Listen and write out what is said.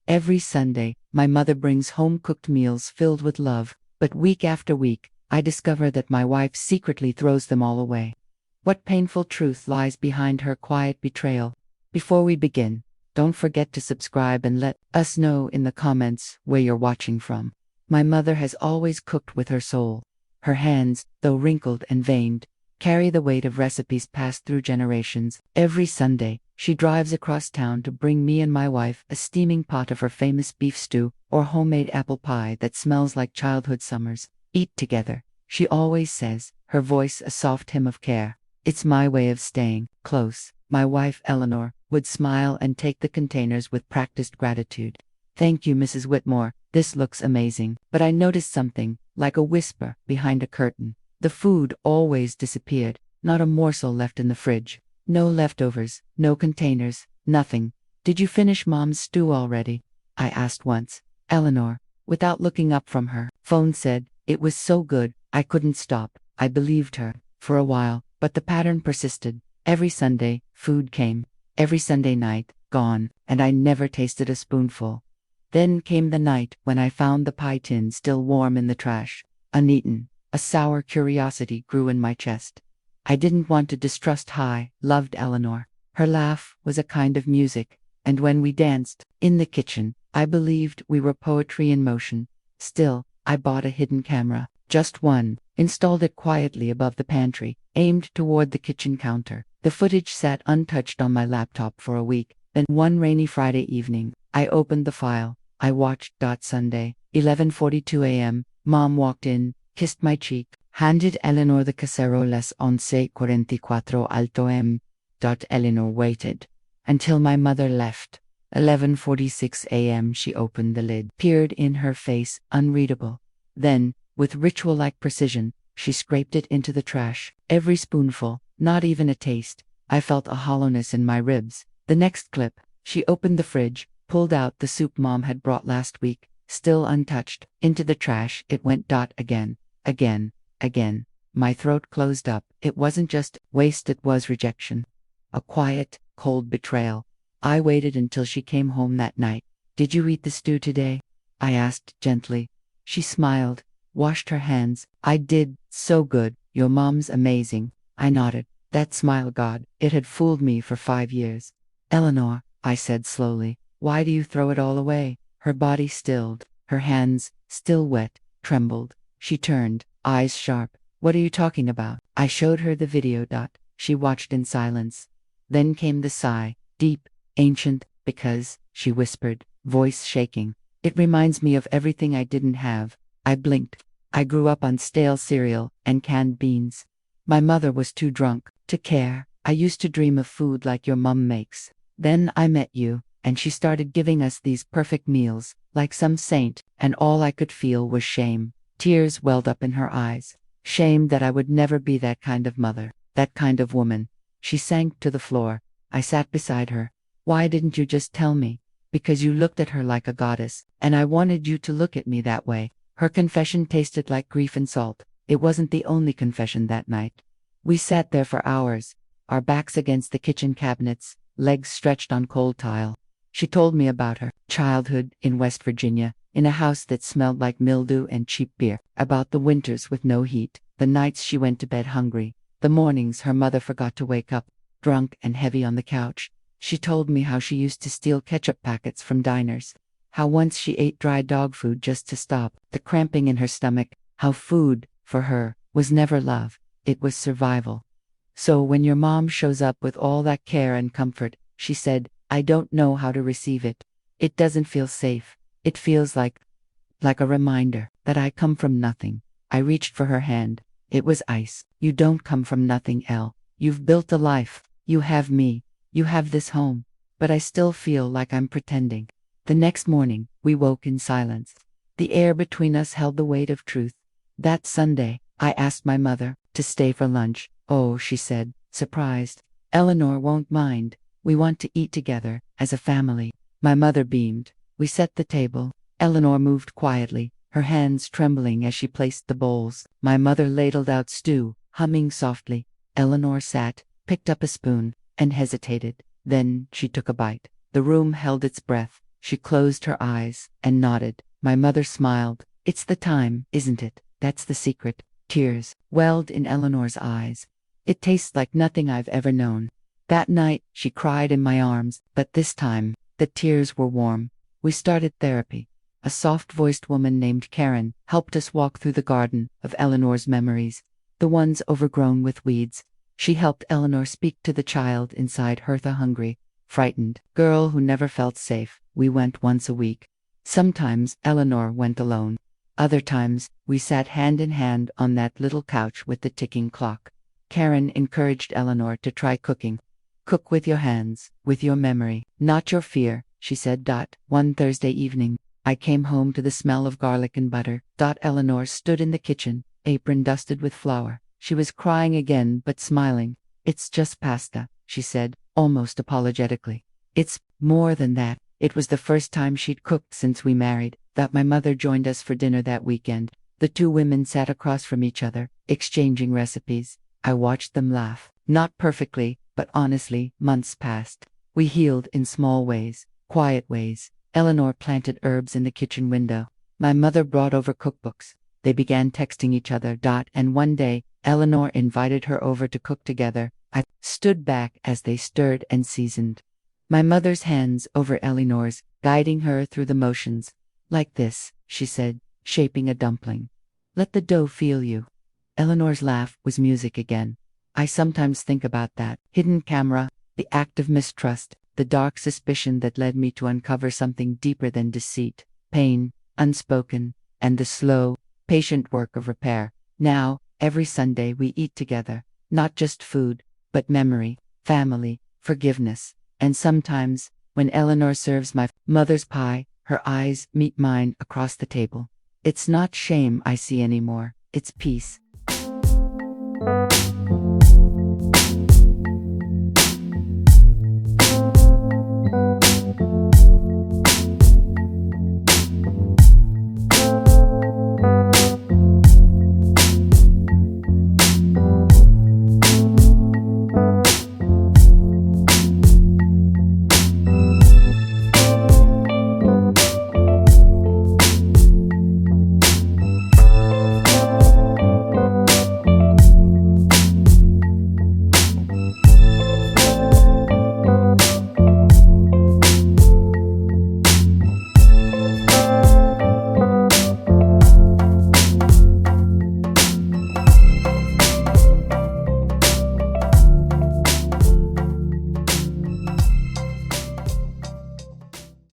Every Sunday, my mother brings home-cooked meals filled with love, but week after week, I discover that my wife secretly throws them all away. What painful truth lies behind her quiet betrayal? Before we begin, don't forget to subscribe and let us know in the comments where you're watching from. My mother has always cooked with her soul. Her hands, though wrinkled and veined, carry the weight of recipes passed through generations. Every Sunday, she drives across town to bring me and my wife a steaming pot of her famous beef stew or homemade apple pie that smells like childhood summers. Eat together, she always says, her voice a soft hymn of care. It's my way of staying close. My wife, Eleanor, would smile and take the containers with practiced gratitude. Thank you, Mrs. Whitmore, this looks amazing. But I noticed something, like a whisper, behind a curtain. The food always disappeared, not a morsel left in the fridge. No leftovers, no containers, nothing. Did you finish Mom's stew already? I asked once. Eleanor, without looking up from her phone, said, it was so good, I couldn't stop. I believed her, for a while, but the pattern persisted. Every Sunday, food came. Every Sunday night, gone, and I never tasted a spoonful. Then came the night when I found the pie tin still warm in the trash, uneaten. A sour curiosity grew in my chest. I didn't want to distrust loved Eleanor. Her laugh was a kind of music, and when we danced in the kitchen, I believed we were poetry in motion. Still, I bought a hidden camera, just one, installed it quietly above the pantry, aimed toward the kitchen counter. The footage sat untouched on my laptop for a week. Then one rainy Friday evening, I opened the file. I watched. Sunday, 11:42 a.m., Mom walked in, kissed my cheek, handed Eleanor the casero las 11:44 alto m. Eleanor waited until my mother left. 11:46 a.m. she opened the lid, peered in her face, unreadable. Then, with ritual-like precision, she scraped it into the trash. Every spoonful, not even a taste. I felt a hollowness in my ribs. The next clip, she opened the fridge, pulled out the soup Mom had brought last week, still untouched. Into the trash it went. Again. My throat closed up. It wasn't just waste, it was rejection. A quiet, cold betrayal. I waited until she came home that night. Did you eat the stew today? I asked gently. She smiled, washed her hands. I did. So good. Your mom's amazing. I nodded. That smile, God, it had fooled me for 5 years. Eleanor, I said slowly, why do you throw it all away? Her body stilled. Her hands, still wet, trembled. She turned, eyes sharp. What are you talking about? I showed her the video. She watched in silence. Then came the sigh, deep, ancient, because, she whispered, voice shaking. It reminds me of everything I didn't have. I blinked. I grew up on stale cereal and canned beans. My mother was too drunk to care. I used to dream of food like your mom makes. Then I met you, and she started giving us these perfect meals, like some saint, and all I could feel was shame. Tears welled up in her eyes. Shame that I would never be that kind of mother, that kind of woman. She sank to the floor. I sat beside her. Why didn't you just tell me? Because you looked at her like a goddess, and I wanted you to look at me that way. Her confession tasted like grief and salt. It wasn't the only confession that night. We sat there for hours, our backs against the kitchen cabinets, legs stretched on cold tile. She told me about her childhood in West Virginia, in a house that smelled like mildew and cheap beer, about the winters with no heat, the nights she went to bed hungry, the mornings her mother forgot to wake up, drunk and heavy on the couch. She told me how she used to steal ketchup packets from diners, how once she ate dry dog food just to stop the cramping in her stomach, how food, for her, was never love, it was survival. So when your mom shows up with all that care and comfort, she said, I don't know how to receive it. It doesn't feel safe. It feels like a reminder that I come from nothing. I reached for her hand. It was ice. You don't come from nothing, Elle. You've built a life. You have me. You have this home. But I still feel like I'm pretending. The next morning, we woke in silence. The air between us held the weight of truth. That Sunday, I asked my mother to stay for lunch. Oh, she said, surprised. Eleanor won't mind. We want to eat together, as a family. My mother beamed. We set the table. Eleanor moved quietly, her hands trembling as she placed the bowls. My mother ladled out stew, humming softly. Eleanor sat, picked up a spoon, and hesitated. Then she took a bite. The room held its breath. She closed her eyes and nodded. My mother smiled. It's the time, isn't it? That's the secret. Tears welled in Eleanor's eyes. It tastes like nothing I've ever known. That night, she cried in my arms, but this time, the tears were warm. We started therapy. A soft-voiced woman named Karen helped us walk through the garden of Eleanor's memories, the ones overgrown with weeds. She helped Eleanor speak to the child inside her, the hungry, frightened girl who never felt safe. We went once a week. Sometimes Eleanor went alone. Other times, we sat hand in hand on that little couch with the ticking clock. Karen encouraged Eleanor to try cooking. Cook with your hands, with your memory, not your fear, she said. One Thursday evening, I came home to the smell of garlic and butter. Eleanor stood in the kitchen, apron dusted with flour. She was crying again but smiling. It's just pasta, she said, almost apologetically. It's more than that. It was the first time she'd cooked since we married. My mother joined us for dinner that weekend. The two women sat across from each other, exchanging recipes. I watched them laugh. Not perfectly, but honestly. Months passed. We healed in small ways, quiet ways. Eleanor planted herbs in the kitchen window. My mother brought over cookbooks. They began texting each other. And one day, Eleanor invited her over to cook together. I stood back as they stirred and seasoned. My mother's hands over Eleanor's, guiding her through the motions. Like this, she said, shaping a dumpling. Let the dough feel you. Eleanor's laugh was music again. I sometimes think about that hidden camera, the act of mistrust, the dark suspicion that led me to uncover something deeper than deceit, pain, unspoken, and the slow, patient work of repair. Now, every Sunday we eat together, not just food, but memory, family, forgiveness. And sometimes, when Eleanor serves my mother's pie, her eyes meet mine across the table. It's not shame I see anymore, it's peace.